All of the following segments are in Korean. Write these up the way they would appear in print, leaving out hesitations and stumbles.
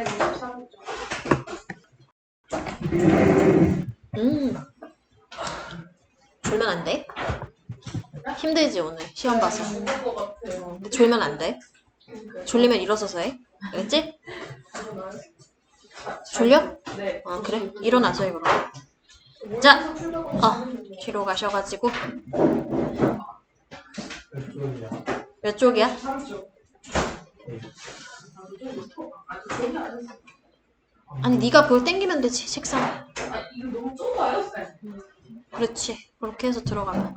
153점. 졸면 안 돼? 힘들지 오늘 시험 봐서. 힘들 것 같아요. 근데 졸면 안 돼. 졸리면 일어서서 해. 알겠지? 졸려? 네. 아 그래? 일어나서 해 그럼. 자, 뒤로 가셔가지고 몇 쪽이야? 3점. 아니 네가 그걸 땡기면 되지 책상에. 아, 이거 너무 좁아요, 쌤. 그렇지. 그렇게 해서 들어가면.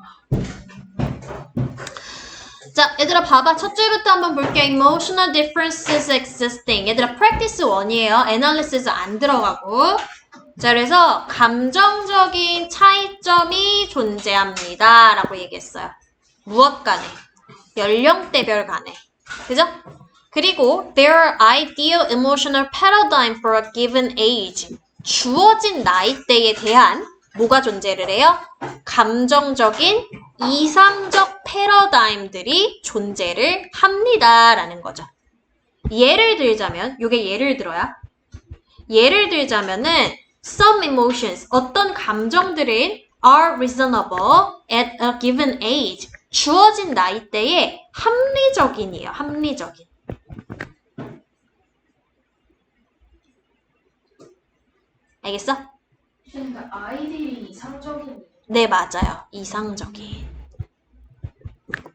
자, 얘들아 봐봐. 첫 줄부터 한번 볼게. Emotional differences existing. 얘들아 practice 1이에요. analysis 안 들어가고. 자, 그래서 감정적인 차이점이 존재합니다. 라고 얘기했어요. 무엇 간에. 연령대별 간에. 그죠? 그리고 there are ideal emotional paradigm for a given age. 주어진 나이대에 대한 뭐가 존재를 해요? 감정적인 이상적 패러다임들이 존재를 합니다. 라는 거죠. 예를 들자면, 요게 예를 들어야. 예를 들자면은 some emotions, 어떤 감정들은 are reasonable at a given age. 주어진 나이대에 합리적인이에요. 합리적인. 알겠어? 근데 아이들이 이상적인. 네, 맞아요. 이상적인.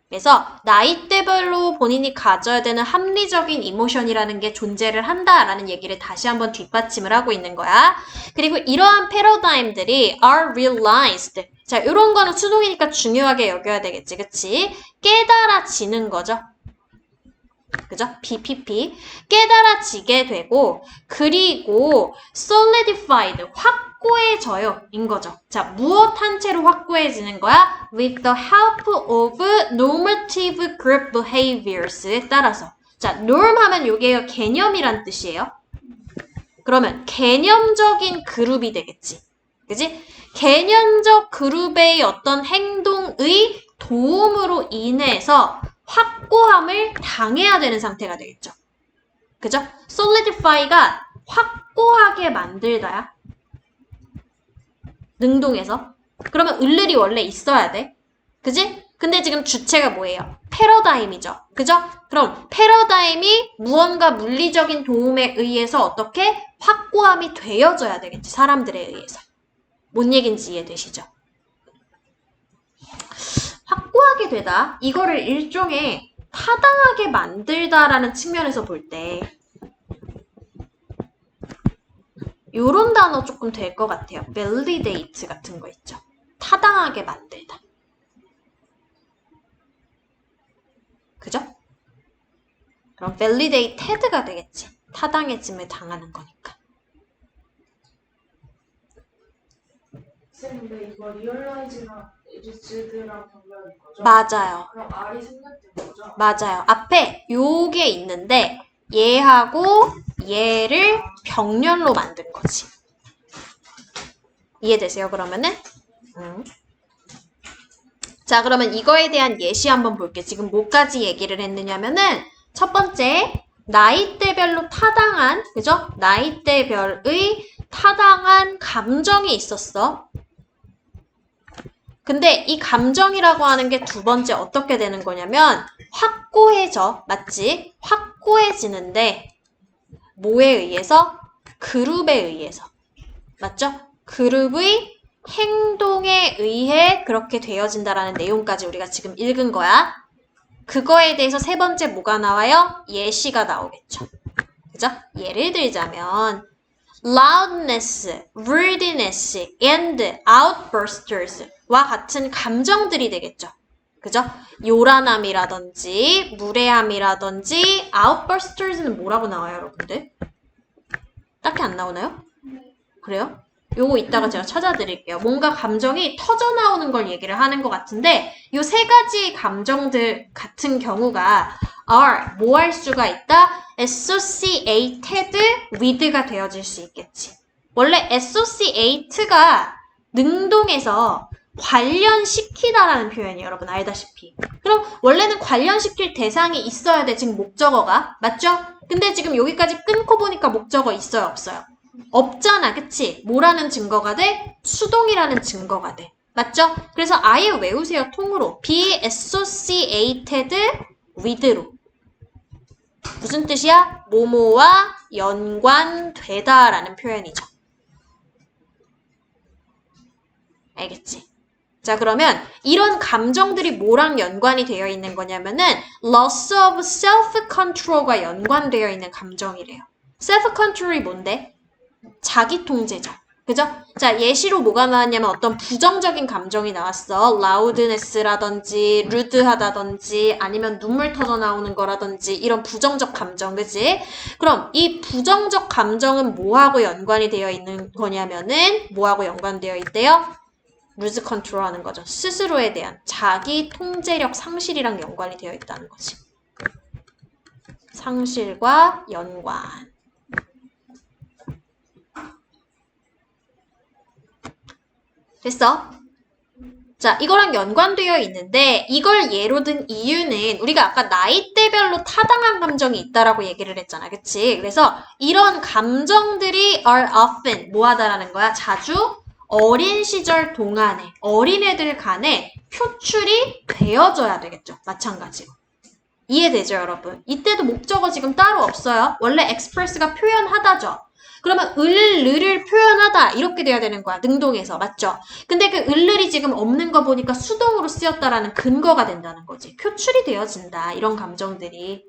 그래서 나이대별로 본인이 가져야 되는 합리적인 이모션이라는 게 존재를 한다라는 얘기를 다시 한번 뒷받침을 하고 있는 거야. 그리고 이러한 패러다임들이 are realized. 자, 이런 거는 수동이니까 중요하게 여겨야 되겠지. 그치? 깨달아지는 거죠. 그죠? BPP. 깨달아지게 되고, 그리고 solidified. 확고해져요. 인 거죠. 자, 무엇 한 채로 확고해지는 거야? With the help of normative group behaviors에 따라서. 자, norm 하면 요게 개념이란 뜻이에요. 그러면 개념적인 그룹이 되겠지. 그지? 개념적 그룹의 어떤 행동의 도움으로 인해서 확고함을 당해야 되는 상태가 되겠죠. 그죠? solidify가 확고하게 만들다야. 능동에서. 그러면 을을이 원래 있어야 돼. 그지? 근데 지금 주체가 뭐예요? 패러다임이죠. 그죠? 그럼 패러다임이 무언가 물리적인 도움에 의해서 어떻게 확고함이 되어져야 되겠지. 사람들에 의해서. 뭔 얘기인지 이해되시죠? 확고하게 되다. 이거를 일종의 타당하게 만들다라는 측면에서 볼 때 요런 단어 조금 될 것 같아요. validate 같은 거 있죠. 타당하게 만들다. 그죠? 그럼 validated가 되겠지. 타당해짐을 당하는 거니까. 쌤, 근데 이거 리얼라이즈랑 에지즈드랑 병렬인 거죠? 맞아요. 그럼 R이 생략된 거죠? 맞아요. 앞에 요게 있는데 얘하고 얘를 병렬로 만든 거지. 이해되세요? 그러면은? 자, 그러면 이거에 대한 예시 한번 볼게요. 지금 뭐까지 얘기를 했느냐면은 첫 번째, 나이대별로 타당한, 그죠? 나이대별의 타당한 감정이 있었어. 근데 이 감정이라고 하는 게 두 번째 어떻게 되는 거냐면 확고해져. 맞지? 확고해지는데 뭐에 의해서? 그룹에 의해서. 맞죠? 그룹의 행동에 의해 그렇게 되어진다라는 내용까지 우리가 지금 읽은 거야. 그거에 대해서 세 번째 뭐가 나와요? 예시가 나오겠죠. 그죠? 예를 들자면 loudness, rudeness, and outbursters 와 같은 감정들이 되겠죠. 그죠? 요란함이라든지 무례함이라든지 outbursters는 뭐라고 나와요, 여러분들? 딱히 안 나오나요? 그래요? 요거 이따가 제가 찾아드릴게요. 뭔가 감정이 터져나오는 걸 얘기를 하는 것 같은데 요 세 가지 감정들 같은 경우가 are 뭐 할 수가 있다? associated with가 되어질 수 있겠지. 원래 associate가 능동에서 관련시키다라는 표현이 여러분 알다시피. 그럼 원래는 관련시킬 대상이 있어야 돼. 지금 목적어가. 맞죠? 근데 지금 여기까지 끊고 보니까 목적어 있어요, 없어요? 없잖아, 그치? 뭐라는 증거가 돼? 수동이라는 증거가 돼. 맞죠? 그래서 아예 외우세요, 통으로. be associated with로. 무슨 뜻이야? 뭐뭐와 연관되다 라는 표현이죠. 알겠지? 자, 그러면 이런 감정들이 뭐랑 연관이 되어 있는 거냐면은 loss of self-control과 연관되어 있는 감정이래요. self-control이 뭔데? 자기 통제죠. 그죠? 자, 예시로 뭐가 나왔냐면 어떤 부정적인 감정이 나왔어. loudness라든지 rude하다든지 아니면 눈물 터져 나오는 거라든지 이런 부정적 감정, 그지? 그럼 이 부정적 감정은 뭐하고 연관이 되어 있는 거냐면은 뭐하고 연관되어 있대요? lose control 하는 거죠. 스스로에 대한 자기 통제력 상실이랑 연관이 되어 있다는 거지. 상실과 연관. 됐어? 자, 이거랑 연관되어 있는데 이걸 예로 든 이유는 우리가 아까 나이대별로 타당한 감정이 있다라고 얘기를 했잖아. 그치? 그래서 이런 감정들이 are often 뭐하다라는 거야? 자주 어린 시절 동안에 어린애들 간에 표출이 되어져야 되겠죠. 마찬가지로. 이해되죠, 여러분? 이때도 목적어 지금 따로 없어요. 원래 express가 표현하다죠. 그러면 을을 표현하다 이렇게 돼야 되는 거야. 능동에서. 맞죠? 근데 그 을이 지금 없는 거 보니까 수동으로 쓰였다라는 근거가 된다는 거지. 표출이 되어진다. 이런 감정들이.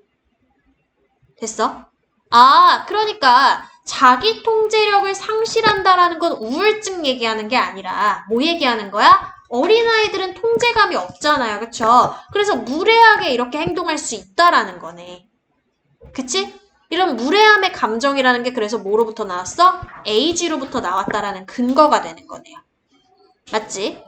됐어? 아, 그러니까 자기 통제력을 상실한다라는 건 우울증 얘기하는 게 아니라 뭐 얘기하는 거야? 어린아이들은 통제감이 없잖아요. 그쵸? 그래서 무례하게 이렇게 행동할 수 있다라는 거네. 그치? 이런 무례함의 감정이라는 게 그래서 뭐로부터 나왔어? age로부터 나왔다라는 근거가 되는 거네요. 맞지?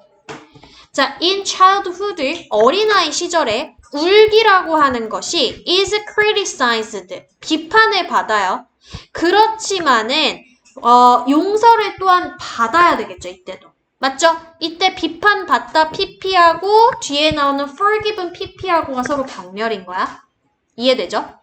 자, in childhood, 어린아이 시절에 울기라고 하는 것이 is criticized, 비판을 받아요. 그렇지만은 용서를 또한 받아야 되겠죠, 이때도. 맞죠? 이때 비판받다 pp하고 뒤에 나오는 forgiven pp하고가 서로 병렬인 거야. 이해되죠?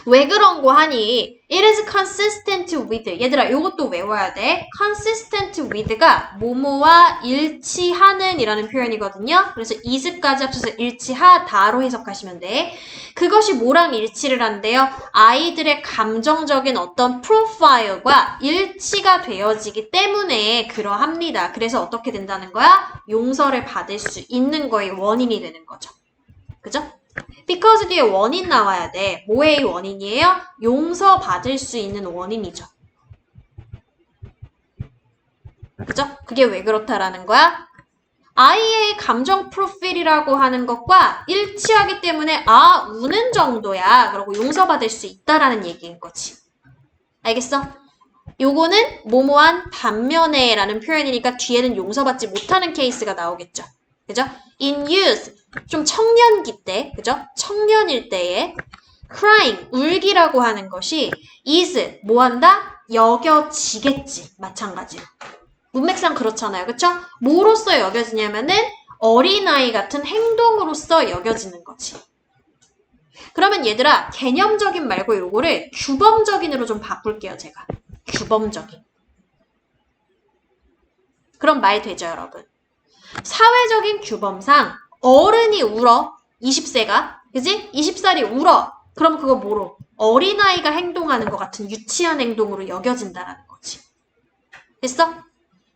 왜 그런 거 하니? It is consistent with. 얘들아, 이것도 외워야 돼. consistent with가 뭐뭐와 일치하는 이라는 표현이거든요. 그래서 is까지 합쳐서 일치하다로 해석하시면 돼. 그것이 뭐랑 일치를 한대요? 아이들의 감정적인 어떤 프로파일과 일치가 되어지기 때문에 그러합니다. 그래서 어떻게 된다는 거야? 용서를 받을 수 있는 거의 원인이 되는 거죠. 그죠? because 뒤에 원인 나와야 돼. 뭐의 원인이에요? 용서받을 수 있는 원인이죠. 그죠? 그게 왜 그렇다라는 거야? 아이의 감정 프로필이라고 하는 것과 일치하기 때문에 아, 우는 정도야. 그러고 용서받을 수 있다라는 얘기인 거지. 알겠어? 요거는 뭐뭐한 반면에 라는 표현이니까 뒤에는 용서받지 못하는 케이스가 나오겠죠. 그죠? in youth, 좀 청년기 때, 그죠? 청년일 때에 crying, 울기라고 하는 것이 is, 뭐한다? 여겨지겠지. 마찬가지로. 문맥상 그렇잖아요. 그쵸? 뭐로써 여겨지냐면은 어린아이 같은 행동으로써 여겨지는 거지. 그러면 얘들아, 개념적인 말고 요거를 규범적인으로 좀 바꿀게요, 제가. 규범적인. 그럼 말 되죠, 여러분? 사회적인 규범상 어른이 울어. 20세가. 그지? 20살이 울어. 그럼 그거 뭐로? 어린아이가 행동하는 것 같은 유치한 행동으로 여겨진다라는 거지. 됐어?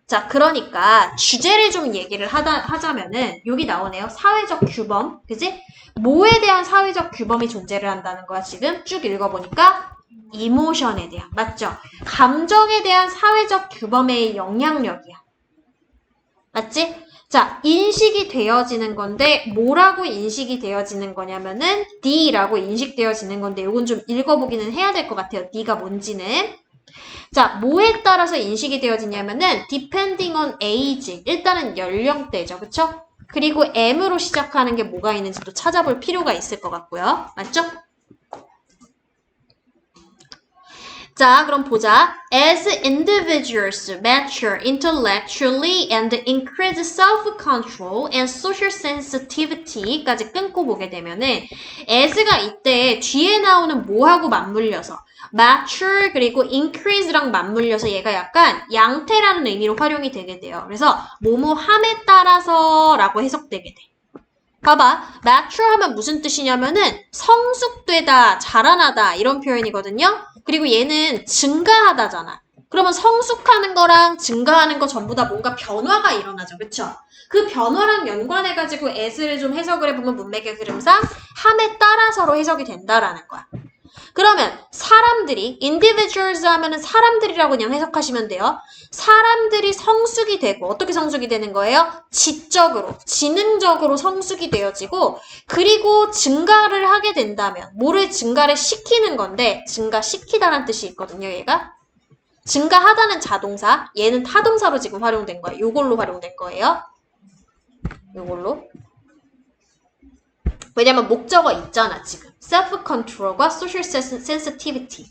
자, 그러니까 주제를 좀 얘기를 하자면은 여기 나오네요. 사회적 규범. 그지? 뭐에 대한 사회적 규범이 존재를 한다는 거야, 지금? 쭉 읽어보니까 이모션에 대한. 맞죠? 감정에 대한 사회적 규범의 영향력이야. 맞지? 자, 인식이 되어지는 건데 뭐라고 인식이 되어지는 거냐면은 D라고 인식되어지는 건데 이건 좀 읽어보기는 해야 될 것 같아요. D가 뭔지는. 자, 뭐에 따라서 인식이 되어지냐면은 depending on age. 일단은 연령대죠. 그쵸? 그리고 M으로 시작하는 게 뭐가 있는지 또 찾아볼 필요가 있을 것 같고요. 맞죠? 자, 그럼 보자. As individuals mature intellectually and increase self-control and social sensitivity까지 끊고 보게 되면은 as가 이때 뒤에 나오는 뭐하고 맞물려서 mature 그리고 increase랑 맞물려서 얘가 약간 양태라는 의미로 활용이 되게 돼요. 그래서 뭐뭐함에 따라서라고 해석되게 돼. 봐봐. mature 하면 무슨 뜻이냐면은 성숙되다, 자라나다 이런 표현이거든요. 그리고 얘는 증가하다잖아. 그러면 성숙하는 거랑 증가하는 거 전부 다 뭔가 변화가 일어나죠. 그쵸? 그 변화랑 연관해가지고 as를 좀 해석을 해보면 문맥의 흐름상 함에 따라서로 해석이 된다라는 거야. 그러면 사람들이 individuals 하면은 사람들이라고 그냥 해석하시면 돼요. 사람들이 성숙이 되고 어떻게 성숙이 되는 거예요? 지적으로, 지능적으로 성숙이 되어지고 그리고 증가를 하게 된다면 뭐를 증가를 시키는 건데 증가시키다라는 뜻이 있거든요. 얘가 증가하다는 자동사, 얘는 타동사로 지금 활용된 거예요. 요걸로 활용된 거예요. 요걸로. 왜냐면 목적어 있잖아, 지금. self-control과 social sensitivity.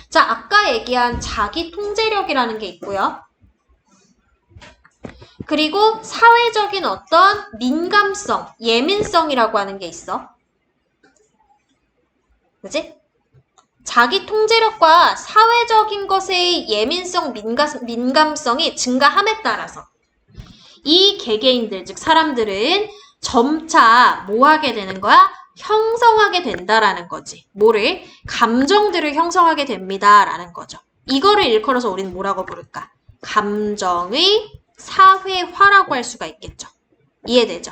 자, 아까 얘기한 자기 통제력이라는 게 있고요. 그리고 사회적인 어떤 민감성, 예민성이라고 하는 게 있어. 그지? 자기 통제력과 사회적인 것의 예민성, 민감성이 증가함에 따라서 이 개개인들, 즉 사람들은 점차 뭐 하게 되는 거야? 형성하게 된다라는 거지. 뭐를? 감정들을 형성하게 됩니다라는 거죠. 이거를 일컬어서 우리는 뭐라고 부를까? 감정의 사회화라고 할 수가 있겠죠. 이해되죠?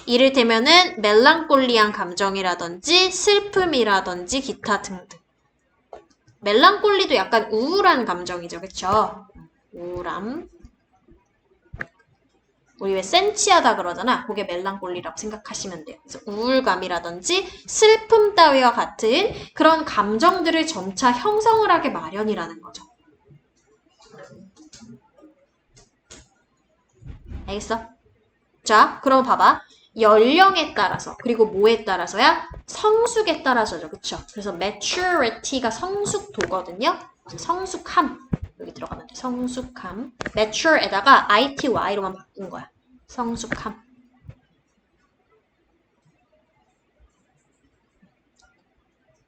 이를테면은 멜랑콜리한 감정이라든지 슬픔이라든지 기타 등등. 멜랑콜리도 약간 우울한 감정이죠. 그쵸? 우울함. 우리 왜 센치하다 그러잖아. 그게 멜랑콜리라고 생각하시면 돼요. 그래서 우울감이라든지 슬픔 따위와 같은 그런 감정들을 점차 형성을 하게 마련이라는 거죠. 알겠어? 자, 그럼 봐봐. 연령에 따라서 그리고 뭐에 따라서야? 성숙에 따라서죠. 그쵸? 그래서 maturity가 성숙도거든요. 성숙함. 여기 들어가면 돼. 성숙함. mature에다가 ity로만 바꾼 거야. 성숙함.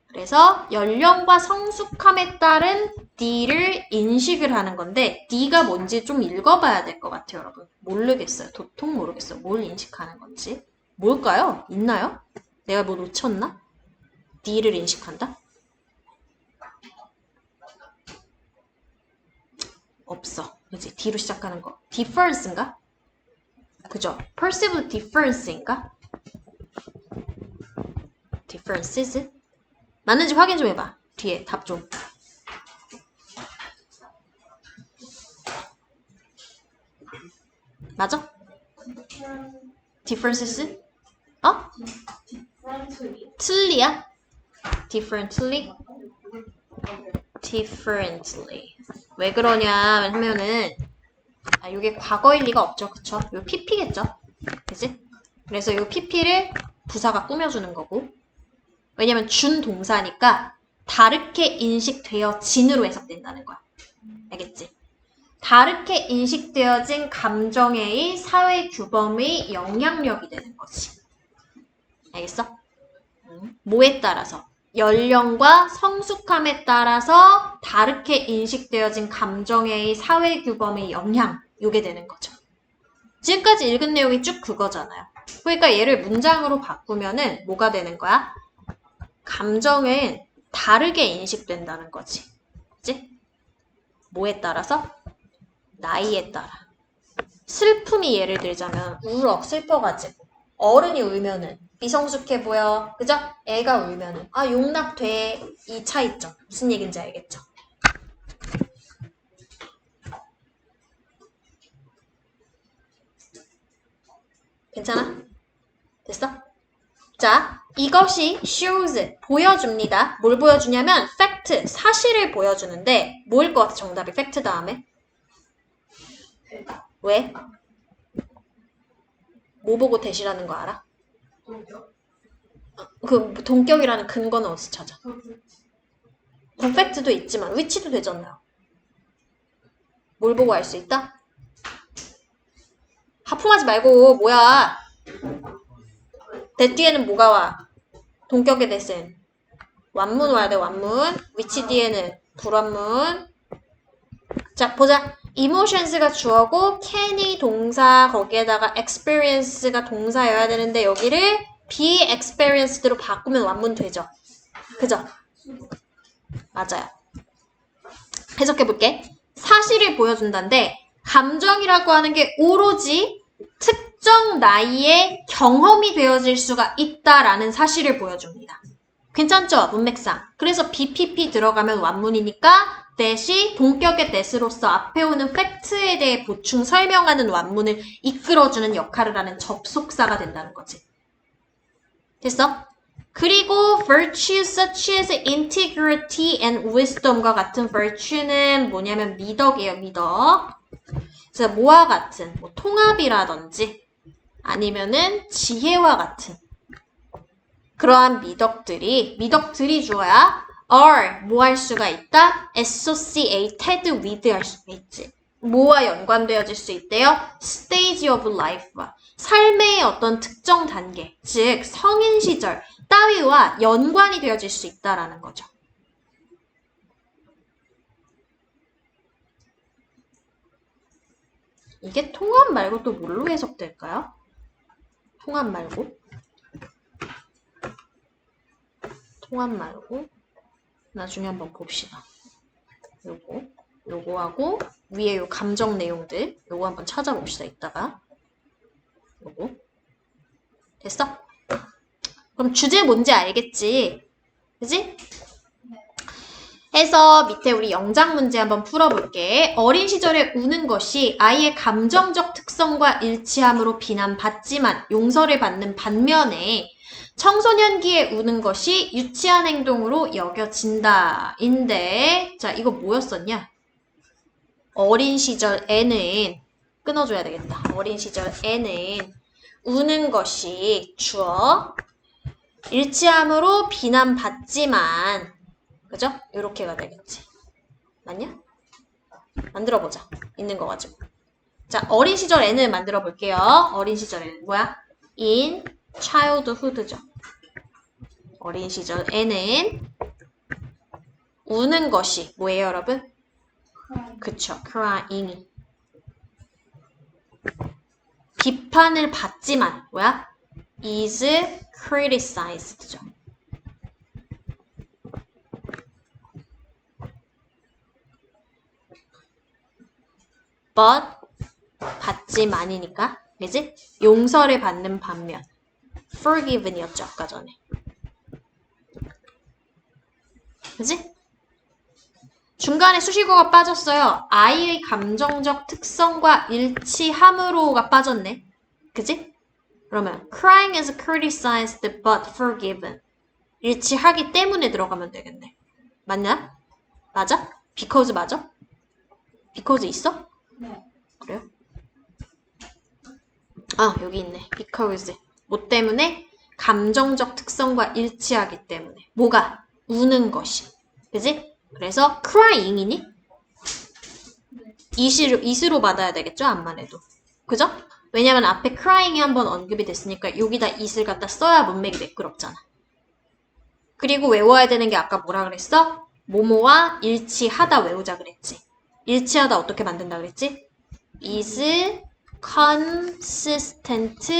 그래서 연령과 성숙함에 따른 D를 인식을 하는 건데 D가 뭔지 좀 읽어봐야 될 것 같아요, 여러분. 모르겠어요. 도통 모르겠어요. 뭘 인식하는 건지. 뭘까요? 있나요? 내가 뭐 놓쳤나? D를 인식한다? 없어. 그치? D로 시작하는 거. difference인가? 그죠? perceived difference인가? differences? 맞는지 확인 좀 해봐. 뒤에 답 좀. 맞아? differences? 어? 틀리야? differently? differently. 왜 그러냐 하면은 이게 과거일 리가 없죠. 그쵸? 요 pp겠죠? 그치? 그래서 요 pp를 부사가 꾸며주는 거고 왜냐면 준 동사니까 다르게 인식되어진으로 해석된다는 거야. 알겠지? 다르게 인식되어진 감정의 사회 규범의 영향력이 되는 거지. 알겠어? 뭐에 따라서? 연령과 성숙함에 따라서 다르게 인식되어진 감정의 사회 규범의 영향, 요게 되는 거죠. 지금까지 읽은 내용이 쭉 그거잖아요. 그러니까 얘를 문장으로 바꾸면은 뭐가 되는 거야? 감정은 다르게 인식된다는 거지. 그치? 뭐에 따라서? 나이에 따라. 슬픔이 예를 들자면 울어, 슬퍼가지고. 어른이 울면은 미성숙해 보여. 그죠? 애가 울면은 용납돼. 이 차이점. 무슨 얘기인지 알겠죠? 괜찮아? 됐어? 자, 이것이 shows, 보여줍니다. 뭘 보여주냐면 fact, 사실을 보여주는데 뭐일 것 같아, 정답이 fact 다음에? 왜? 뭐 보고 대시라는 거 알아? 동격? 그 동격이라는 근거는 어디서 찾아? perfect도 있지만 which도 되잖아요. 뭘 보고 알 수 있다? 하품하지 말고 뭐야? that 뒤에는 뭐가 와? 동격의 that은 완문 와야 돼. 완문. which 뒤에는 불완문. 자 보자. emotions가 주어고 can이 동사 거기에다가 experience가 동사여야 되는데 여기를 be experienced로 바꾸면 완문 되죠. 그죠? 맞아요. 해석해볼게. 사실을 보여준다는데 감정이라고 하는 게 오로지 특정 나이에 경험이 되어질 수가 있다라는 사실을 보여줍니다. 괜찮죠? 문맥상. 그래서 BPP 들어가면 완문이니까 that이 동격의 that으로서 앞에 오는 팩트에 대해 보충 설명하는 완문을 이끌어주는 역할을 하는 접속사가 된다는 거지. 됐어? 그리고 virtue such as integrity and wisdom과 같은 virtue는 뭐냐면 미덕이에요. 미덕. 그래서 뭐와 같은 뭐 통합이라든지 아니면은 지혜와 같은 그러한 미덕들이 주어야 are 뭐 할 수가 있다? associated with 할 수가 있지. 뭐와 연관되어질 수 있대요? stage of life와 삶의 어떤 특정 단계, 즉 성인 시절 따위와 연관이 되어질 수 있다라는 거죠. 이게 통합 말고 또 뭘로 해석될까요? 통합 말고 나중에 한번 봅시다. 요거하고 위에 요 감정 내용들 요거 한번 찾아봅시다. 이따가 요거 됐어? 그럼 주제 뭔지 알겠지? 그지? 해서 밑에 우리 영작 문제 한번 풀어볼게. 어린 시절에 우는 것이 아이의 감정적 특성과 일치함으로 비난받지만 용서를 받는 반면에 청소년기에 우는 것이 유치한 행동으로 여겨진다. 인데 자 이거 뭐였었냐? 어린 시절에는 끊어줘야 되겠다. 어린 시절에는 우는 것이 주어 일치함으로 비난받지만 그죠? 요렇게가 되겠지. 맞냐? 만들어보자. 있는 거 가지고. 자, 어린 시절에는 만들어 볼게요. 어린 시절에는 뭐야? in childhood죠. 어린 시절에는 우는 것이 뭐예요, 여러분? 그쵸. crying이. 비판을 받지만 뭐야? is criticized죠. but 받지만이니까 그지? 용서를 받는 반면 forgiven이었죠 아까 전에 그지? 중간에 수식어가 빠졌어요. 아이의 감정적 특성과 일치함으로가 빠졌네. 그지? 그러면 crying is criticized but forgiven 일치하기 때문에 들어가면 되겠네. 맞냐? 맞아? because 맞아? because 있어? 네. 그래요? 아 여기 있네. because 뭐 때문에? 감정적 특성과 일치하기 때문에 뭐가? 우는 것이 그지? 그래서 crying이니? 이시로 받아야 되겠죠? 암만 해도 그죠? 왜냐면 앞에 crying이 한번 언급이 됐으니까 여기다 it을 갖다 써야 문맥이 매끄럽잖아. 그리고 외워야 되는 게 아까 뭐라 그랬어? 뭐뭐와 일치하다 외우자 그랬지. 일치하다 어떻게 만든다 그랬지? is consistent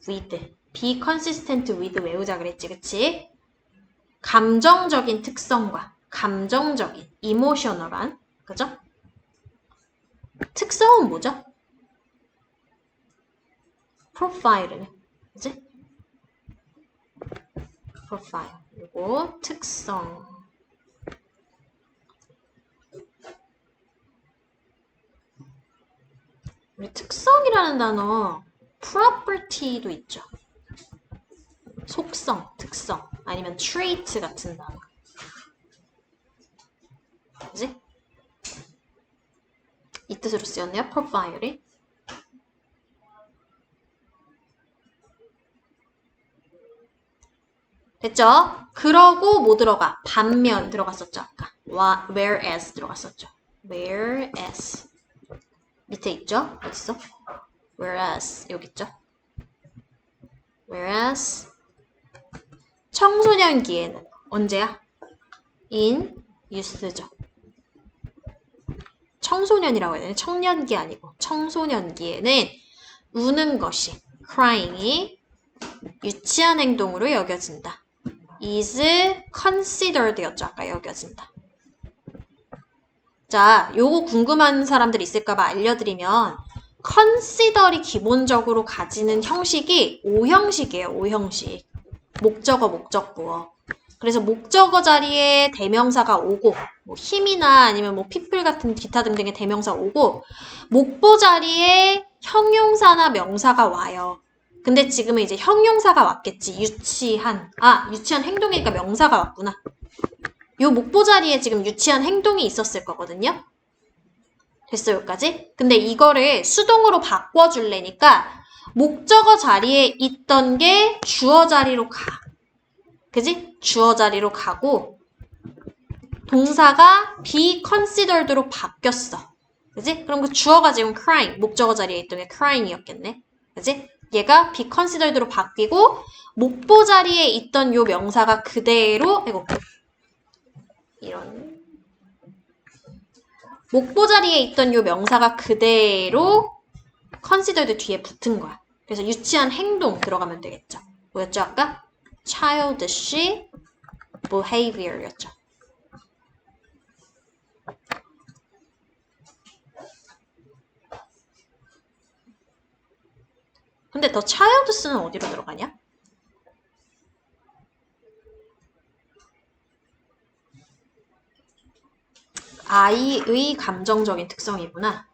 with be consistent with 외우자 그랬지. 그치? 감정적인 특성과 감정적인 emotional한 그죠? 특성은 뭐죠? profile네. 그치? profile 그리고 특성 우리 특성이라는 단어 property도 있죠. 속성, 특성 아니면 trait 같은 단어 그지? 이 뜻으로 쓰였네요. profile이 됐죠? 그러고 뭐 들어가? 반면 들어갔었죠, 아까. whereas 들어갔었죠. whereas. 밑에 있죠? 어딨어? whereas. 여기 있죠? whereas. 청소년기에는 언제야? in youth죠. 청소년이라고 해야 되나? 청년기 아니고 청소년기에는 우는 것이 crying이 유치한 행동으로 여겨진다. is considered였죠. 아까 여겨진다. 자, 요거 궁금한 사람들 있을까봐 알려드리면 consider이 기본적으로 가지는 형식이 O형식이에요. O형식. 목적어, 목적부어. 그래서 목적어 자리에 대명사가 오고 뭐 힘이나 아니면 뭐 people 같은 기타 등등의 대명사 오고 목보 자리에 형용사나 명사가 와요. 근데 지금은 이제 형용사가 왔겠지. 유치한. 유치한 행동이니까 명사가 왔구나. 요 목보 자리에 지금 유치한 행동이 있었을 거거든요. 됐어, 여기까지? 근데 이거를 수동으로 바꿔줄래니까 목적어 자리에 있던 게 주어 자리로 가. 그지? 주어 자리로 가고 동사가 be considered로 바뀌었어. 그지? 그럼 그 주어가 지금 crying, 목적어 자리에 있던 게 crying이었겠네. 그지? 얘가 be considered로 바뀌고 목보 자리에 있던 요 명사가 그대로 이런 목보 자리에 있던 요 명사가 그대로 considered 뒤에 붙은 거야. 그래서 유치한 행동 들어가면 되겠죠. 뭐였죠 아까? childish behavior였죠. 근데 더 childis는 어디로 들어가냐? 아이의 감정적인 특성이구나.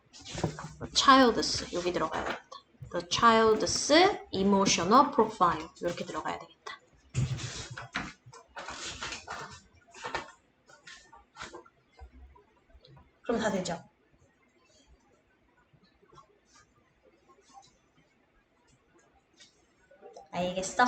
childish 여기 들어가야 되겠다. The child's emotional profile 이렇게 들어가야 되겠다. 그럼 다 되죠? 알겠어?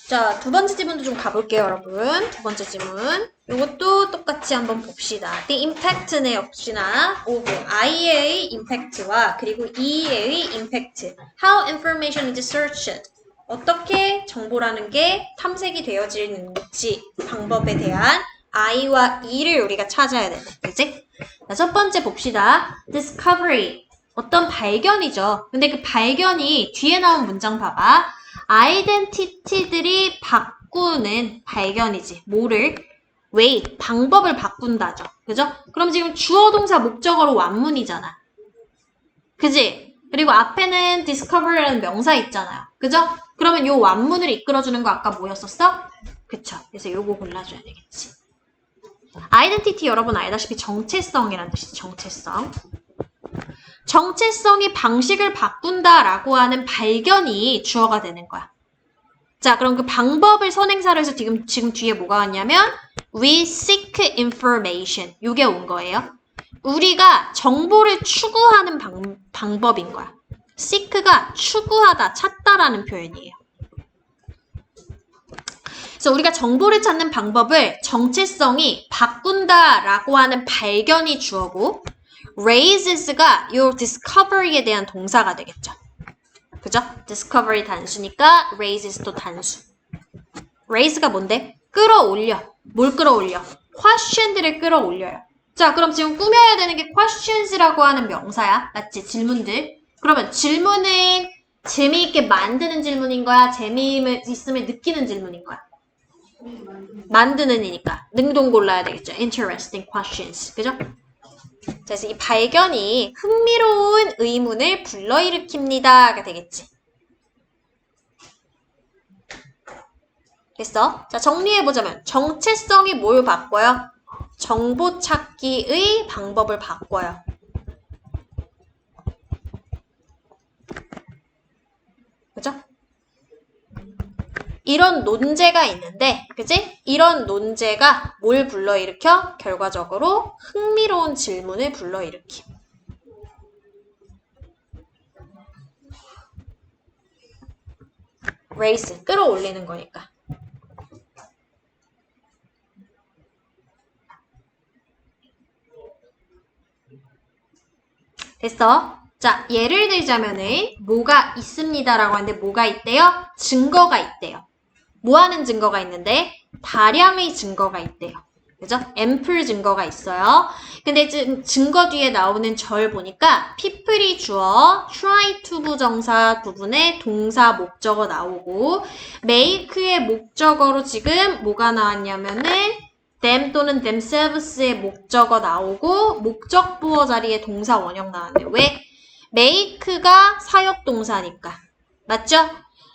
자, 두 번째 지문도 좀 가볼게요, 여러분. 두 번째 지문. 이것도 똑같이 한번 봅시다. The impact네 역시나 오고 I의 impact와 그리고 E의 impact. How information is searched. 어떻게 정보라는 게 탐색이 되어지는지 방법에 대한 I와 E를 우리가 찾아야 되네. 그치? 자, 첫 번째 봅시다. Discovery. 어떤 발견이죠. 근데 그 발견이 뒤에 나온 문장 봐봐. 아이덴티티들이 바꾸는 발견이지. 뭐를? way, 방법을 바꾼다죠. 그죠? 그럼 지금 주어 동사 목적어로 완문이잖아. 그지? 그리고 앞에는 discovery라는 명사 있잖아요. 그죠? 그러면 요 완문을 이끌어주는 거 아까 뭐였었어? 그쵸? 그래서 요거 골라줘야 되겠지. 아이덴티티 여러분 알다시피 정체성이라는 뜻이지. 정체성. 정체성이 방식을 바꾼다라고 하는 발견이 주어가 되는 거야. 자, 그럼 그 방법을 선행사로 해서 지금 뒤에 뭐가 왔냐면 we seek information. 요게 온 거예요. 우리가 정보를 추구하는 방법인 거야. seek가 추구하다, 찾다라는 표현이에요. 그래서 우리가 정보를 찾는 방법을 정체성이 바꾼다라고 하는 발견이 주어고 raises가 요 discovery에 대한 동사가 되겠죠. 그죠? discovery 단수니까 raises도 단수. raise가 뭔데? 끌어올려. 뭘 끌어올려? question들을 끌어올려요. 자, 그럼 지금 꾸며야 되는 게 questions라고 하는 명사야. 맞지? 질문들. 그러면 질문은 재미있게 만드는 질문인 거야? 재미있음을 느끼는 질문인 거야? 만드는 이니까 능동 골라야 되겠죠. interesting questions. 그죠? 그래서 이 발견이 흥미로운 의문을 불러일으킵니다가 되겠지. 됐어? 자, 정리해보자면 정체성이 뭘 바꿔요? 정보 찾기의 방법을 바꿔요. 그죠? 이런 논제가 있는데, 그지? 이런 논제가 뭘 불러일으켜? 결과적으로 흥미로운 질문을 불러일으킴. raise, 끌어올리는 거니까. 됐어? 자, 예를 들자면은 뭐가 있습니다라고 하는데 뭐가 있대요? 증거가 있대요. 뭐 하는 증거가 있는데? 다량의 증거가 있대요. 그죠? ample 증거가 있어요. 근데 증거 뒤에 나오는 절 보니까 people이 주어, try to 부정사 부분에 동사 목적어 나오고 make의 목적어로 지금 뭐가 나왔냐면은 them 또는 themselves의 목적어 나오고 목적보어 자리에 동사 원형 나왔네. 왜? make가 사역동사니까. 맞죠?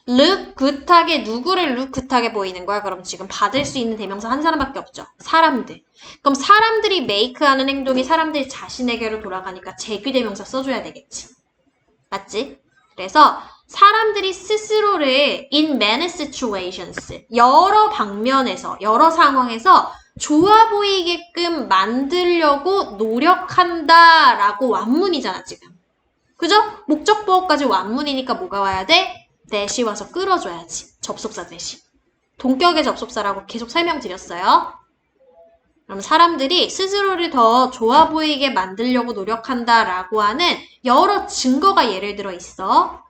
look good하게 누구를 look good하게 보이는 거야? 그럼 지금 받을 수 있는 대명사 한 사람밖에 없죠. 사람들. 그럼 사람들이 make 하는 행동이 사람들이 자신에게로 돌아가니까 재규대명사 써줘야 되겠지. 맞지? 그래서 사람들이 스스로를 in many situations 여러 방면에서 여러 상황에서 좋아 보이게끔 만들려고 노력한다라고 완문이잖아 지금. 그죠? 목적보어까지 완문이니까 뭐가 와야 돼? that이 와서 끌어줘야지. 접속사 that이. 동격의 접속사라고 계속 설명드렸어요. 그럼 사람들이 스스로를 더 좋아 보이게 만들려고 노력한다라고 하는 여러 증거가 예를 들어 있어.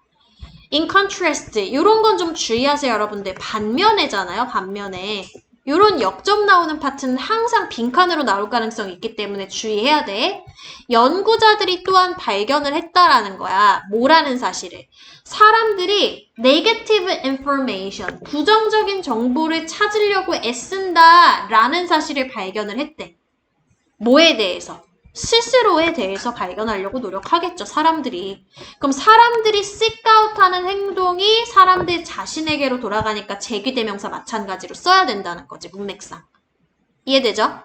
In contrast, 이런 건 좀 주의하세요, 여러분들. 반면에잖아요, 반면에. 이런 역점 나오는 파트는 항상 빈칸으로 나올 가능성이 있기 때문에 주의해야 돼. 연구자들이 또한 발견을 했다라는 거야. 뭐라는 사실을. 사람들이 negative information, 부정적인 정보를 찾으려고 애쓴다라는 사실을 발견을 했대. 뭐에 대해서? 스스로에 대해서 발견하려고 노력하겠죠, 사람들이. 그럼 사람들이 seek out 하는 행동이 사람들 자신에게로 돌아가니까 재규대명사 마찬가지로 써야 된다는 거지, 문맥상. 이해되죠?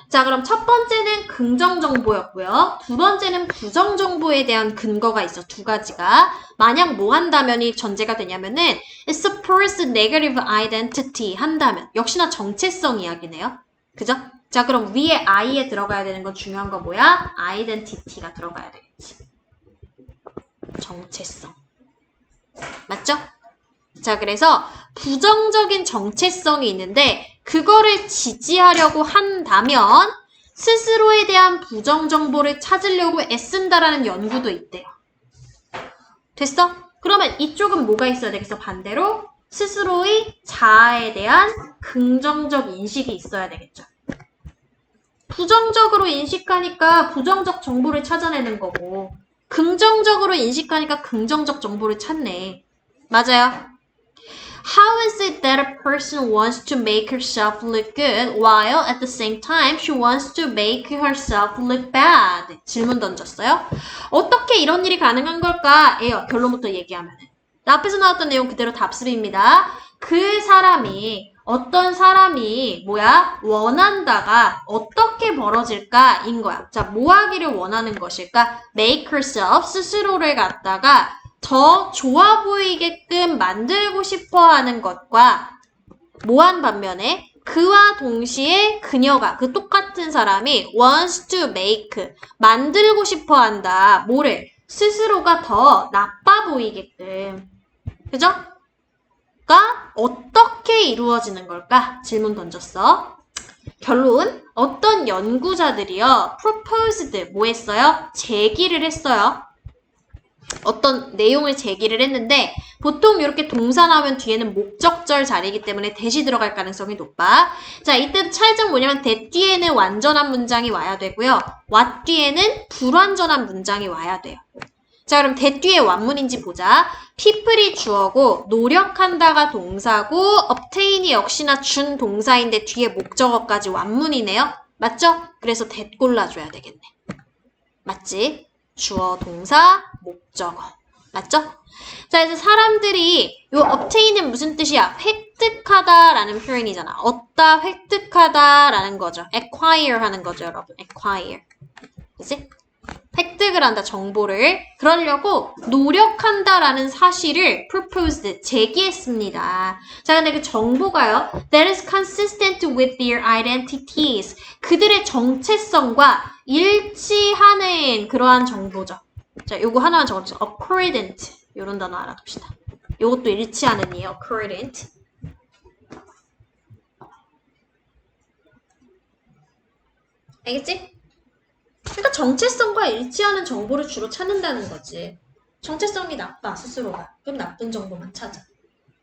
자, 그럼 첫 번째는 긍정정보였고요. 두 번째는 부정정보에 대한 근거가 있어, 두 가지가. 만약 뭐 한다면이 전제가 되냐면은 supports negative identity 한다면. 역시나 정체성 이야기네요. 그죠? 자, 그럼 위에 I에 들어가야 되는 건 중요한 거 뭐야? identity가 들어가야 되겠지. 정체성. 맞죠? 자, 그래서 부정적인 정체성이 있는데 그거를 지지하려고 한다면 스스로에 대한 부정 정보를 찾으려고 애쓴다라는 연구도 있대요. 됐어? 그러면 이쪽은 뭐가 있어야 되겠어? 반대로 스스로의 자아에 대한 긍정적 인식이 있어야 되겠죠. 부정적으로 인식하니까 부정적 정보를 찾아내는 거고 긍정적으로 인식하니까 긍정적 정보를 찾네. 맞아요. How is it that a person wants to make herself look good while at the same time she wants to make herself look bad? 질문 던졌어요. 어떻게 이런 일이 가능한 걸까? 예요. 결론부터 얘기하면. 앞에서 나왔던 내용 그대로 답습입니다. 그 사람이 어떤 사람이 원한다가 어떻게 벌어질까? 인 거야. 자, 뭐 하기를 원하는 것일까? make herself, 스스로를 갖다가 더 좋아 보이게끔 만들고 싶어 하는 것과 뭐한 반면에 그와 동시에 그녀가 그 똑같은 사람이 wants to make 만들고 싶어 한다. 뭐를? 스스로가 더 나빠 보이게끔. 그죠? 가 어떻게 이루어지는 걸까? 질문 던졌어. 결론 어떤 연구자들이요. proposed 뭐 했어요? 제기를 했어요. 어떤 내용을 제기를 했는데 보통 이렇게 동사 나오면 뒤에는 목적절 자리이기 때문에 that이 들어갈 가능성이 높아. 자, 이때 차이점 뭐냐면 that 뒤에는 완전한 문장이 와야 되고요. what 뒤에는 불완전한 문장이 와야 돼요. 자, 그럼 that 뒤에 완문인지 보자. people이 주어고 노력한다가 동사고 obtain이 역시나 준 동사인데 뒤에 목적어까지 완문이네요. 맞죠? 그래서 that 골라줘야 되겠네. 맞지? 주어, 동사, 목적어. 맞죠? 자, 그래서 사람들이 요 obtain은 무슨 뜻이야? 획득하다라는 표현이잖아. 얻다, 획득하다라는 거죠. acquire 하는 거죠, 여러분. acquire. 그치? 획득을 한다, 정보를. 그러려고 노력한다라는 사실을 proposed, 제기했습니다. 자, 근데 그 정보가요. That is consistent with their identities. 그들의 정체성과 일치하는 그러한 정보죠. 자, 요거 하나만 적어주세요. accordant. 요런 단어 알아둡시다. 요것도 일치하는 이에요. accordant. 알겠지? 그러니까 정체성과 일치하는 정보를 주로 찾는다는 거지. 정체성이 나빠, 스스로가. 그럼 나쁜 정보만 찾아.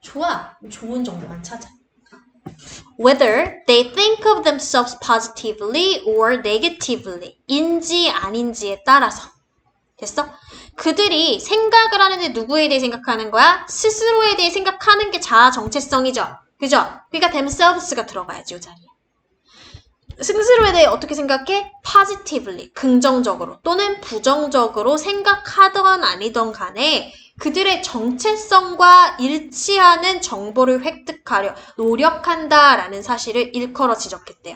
좋아, 좋은 정보만 찾아. Whether they think of themselves positively or negatively. 인지 아닌지에 따라서. 됐어? 그들이 생각을 하는데 누구에 대해 생각하는 거야? 스스로에 대해 생각하는 게 자아 정체성이죠. 그죠? 그러니까 themselves가 들어가야지, 이 자리에. 스스로에 대해 어떻게 생각해? positively, 긍정적으로 또는 부정적으로 생각하던 아니던 간에 그들의 정체성과 일치하는 정보를 획득하려 노력한다라는 사실을 일컬어 지적했대요.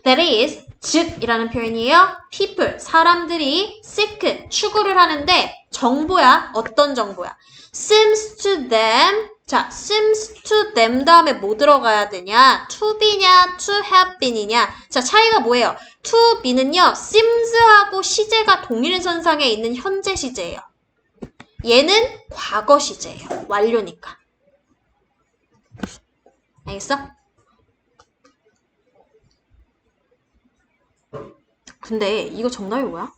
That is, 즉 이라는 표현이에요. people, 사람들이 seek, 추구를 하는데 정보야. 어떤 정보야? seems to them. 자, seems to them 다음에 뭐 들어가야 되냐? to be냐, to have been이냐? 자, 차이가 뭐예요? to be는요, seems하고 시제가 동일선상에 있는 현재 시제예요. 얘는 과거 시제예요. 완료니까. 알겠어? 근데 이거 정답이 뭐야?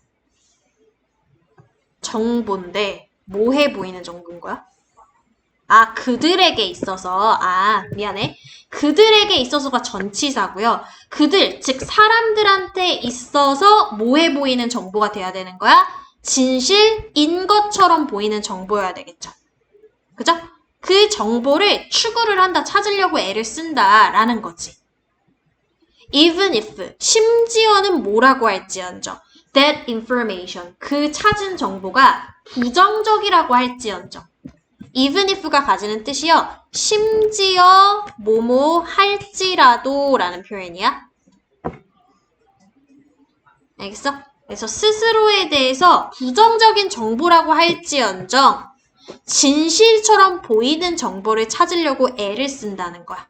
정보인데 뭐해 보이는 정보인 거야? 아, 그들에게 있어서, 미안해. 그들에게 있어서가 전치사고요. 그들, 즉 사람들한테 있어서 뭐해 보이는 정보가 돼야 되는 거야? 진실인 것처럼 보이는 정보여야 되겠죠. 그죠? 그 정보를 추구를 한다, 찾으려고 애를 쓴다라는 거지. Even if, 심지어는 뭐라고 할지언정. That information, 그 찾은 정보가 부정적이라고 할지언정. even if가 가지는 뜻이요. 심지어 뭐뭐 할지라도 라는 표현이야. 알겠어? 그래서 스스로에 대해서 부정적인 정보라고 할지언정 진실처럼 보이는 정보를 찾으려고 애를 쓴다는 거야.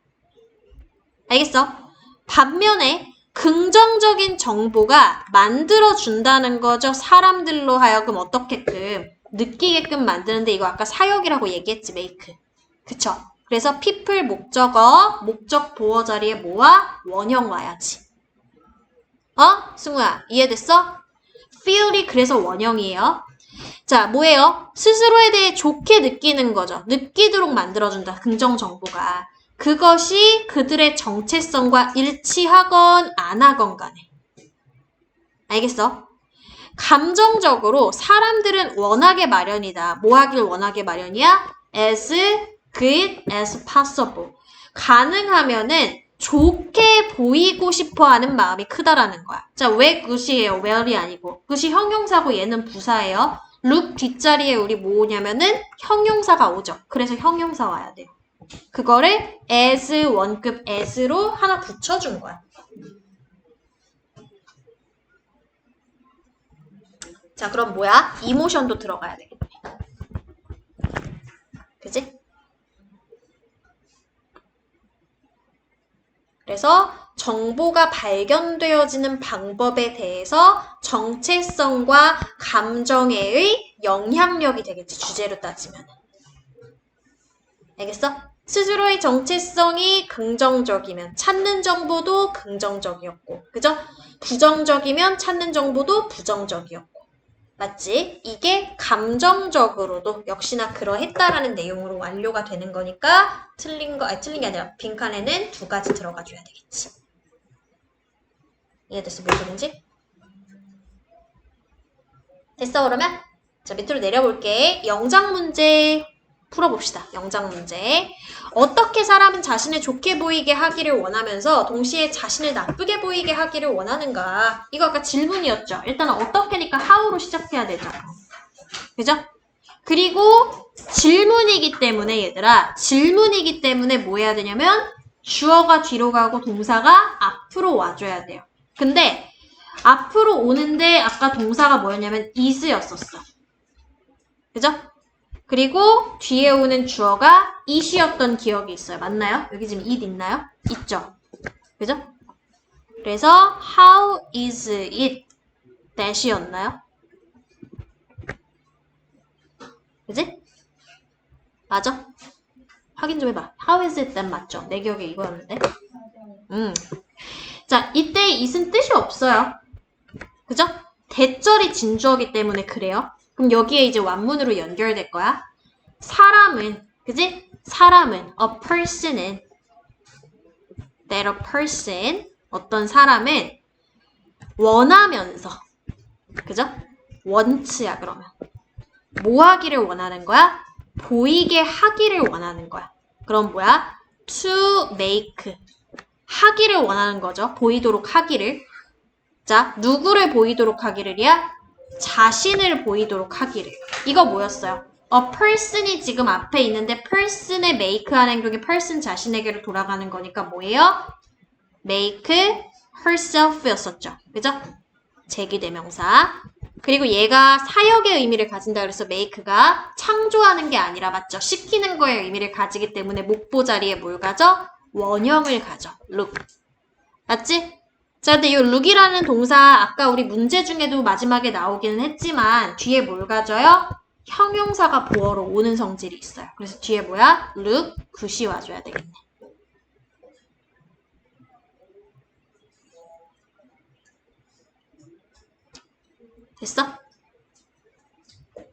알겠어? 반면에 긍정적인 정보가 만들어준다는 거죠. 사람들로 하여금 어떻게끔 느끼게끔 만드는데 이거 아까 사역이라고 얘기했지, make. 그쵸? 그래서 people 목적어, 목적 보어 자리에 뭐와? 원형 와야지. 승우야, 이해됐어? feel이 그래서 원형이에요. 자, 뭐예요? 스스로에 대해 좋게 느끼는 거죠. 느끼도록 만들어준다, 긍정 정보가. 그것이 그들의 정체성과 일치하건 안 하건 간에. 알겠어? 감정적으로 사람들은 원하게 마련이다. 뭐 하길 원하게 마련이야? As good as possible. 가능하면은 좋게 보이고 싶어 하는 마음이 크다라는 거야. 자, 왜 good이에요? where이 아니고. good이 형용사고 얘는 부사예요. look 뒷자리에 우리 뭐냐면은 형용사가 오죠. 그래서 형용사 와야 돼요. 그거를 as 원급 as로 하나 붙여준 거야. 자, 그럼 뭐야? 이모션도 들어가야 되겠네. 그치? 그래서 정보가 발견되어지는 방법에 대해서 정체성과 감정의 영향력이 되겠지. 주제로 따지면. 알겠어? 스스로의 정체성이 긍정적이면 찾는 정보도 긍정적이었고, 그죠? 부정적이면 찾는 정보도 부정적이었고. 맞지? 이게 감정적으로도 역시나 그러했다라는 내용으로 완료가 되는 거니까 틀린 게 아니라 빈칸에는 두 가지 들어가줘야 되겠지. 이해됐어? 무슨 소린지? 됐어, 그러면? 자, 밑으로 내려볼게. 영장 문제 풀어봅시다. 영장 문제. 어떻게 사람은 자신을 좋게 보이게 하기를 원하면서 동시에 자신을 나쁘게 보이게 하기를 원하는가? 이거 아까 질문이었죠. 일단은 어떻게니까 how로 시작해야 되죠. 그죠? 그리고 질문이기 때문에 얘들아, 질문이기 때문에 뭐 해야 되냐면 주어가 뒤로 가고 동사가 앞으로 와줘야 돼요. 근데 앞으로 오는데 아까 동사가 뭐였냐면 is였었어. 그죠? 그리고 뒤에 오는 주어가 it이었던 기억이 있어요. 맞나요? 여기 지금 it 있나요? 있죠? 그죠? 그래서 how is it that이었나요? 그지? 맞아? 확인 좀 해봐. How is it then 맞죠? 내 기억에 이거였는데. 자, 이때 it은 뜻이 없어요. 그죠? 대절이 진주어기 때문에 그래요. 그럼 여기에 이제 완문으로 연결될 거야. 사람은, 그지? 사람은, a person은, that a person, 어떤 사람은 원하면서, 그죠? want야, 그러면. 뭐 하기를 원하는 거야? 보이게 하기를 원하는 거야. 그럼 뭐야? to make. 하기를 원하는 거죠. 보이도록 하기를. 자, 누구를 보이도록 하기를이야? 자신을 보이도록 하기를. 이거 뭐였어요? a person이 지금 앞에 있는데 person의 make하는 행동이 person 자신에게로 돌아가는 거니까 뭐예요? make herself였었죠. 그죠? 제기대명사. 그리고 얘가 사역의 의미를 가진다 그래서 make가 창조하는 게 아니라 맞죠? 시키는 거에 의미를 가지기 때문에 목보 자리에 뭘 가져? 원형을 가져. look. 맞지? 자, 근데 이 look이라는 동사 아까 우리 문제 중에도 마지막에 나오기는 했지만 뒤에 뭘 가져요? 형용사가 보어로 오는 성질이 있어요. 그래서 뒤에 뭐야? look, 굿이 와줘야 되겠네. 됐어?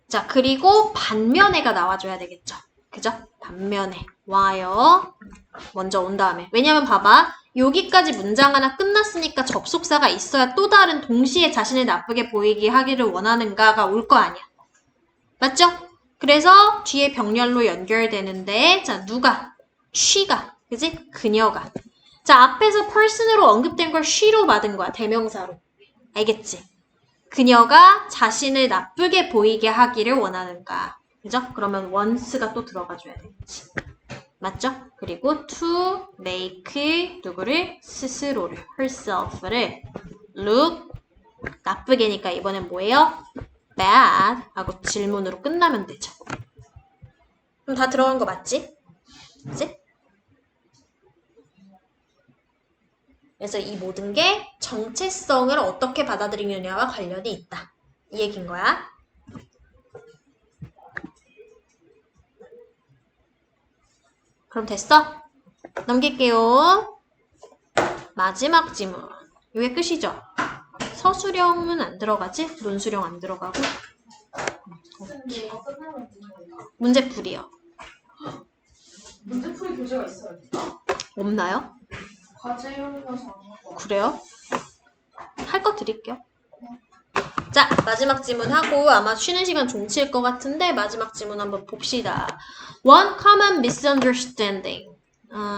자, 그리고 반면에가 나와줘야 되겠죠. 그죠? 반면에 와요. 먼저 온 다음에. 왜냐면 봐봐. 여기까지 문장 하나 끝났으니까 접속사가 있어야 또 다른 동시에 자신을 나쁘게 보이게 하기를 원하는가가 올 거 아니야. 맞죠? 그래서 뒤에 병렬로 연결되는데 자, 누가? she가. 그지? 그녀가. 자, 앞에서 person으로 언급된 걸 she로 받은 거야. 대명사로. 알겠지? 그녀가 자신을 나쁘게 보이게 하기를 원하는가. 그죠? 그러면 wants가 또 들어가줘야 되겠지. 맞죠? 그리고 to make 누구를? 스스로를, herself를 look 나쁘게니까 이번엔 뭐예요? bad 하고 질문으로 끝나면 되죠. 그럼 다 들어간 거 맞지? 그치? 그래서 이 모든 게 정체성을 어떻게 받아들이느냐와 관련이 있다. 이 얘기인 거야. 그럼 됐어? 넘길게요. 마지막 지문. 이게 끝이죠? 서술형은 안 들어가지? 논술형 안 들어가고. 근데 이거 끝나면 문제풀이요. 문제풀이 교재가 있어요. 없나요? 과제용이라서 안 먹어. 그래요? 할 거 드릴게요. 자, 마지막 질문하고 아마 쉬는 시간 종치일 것 같은데 마지막 질문 한번 봅시다. One common misunderstanding.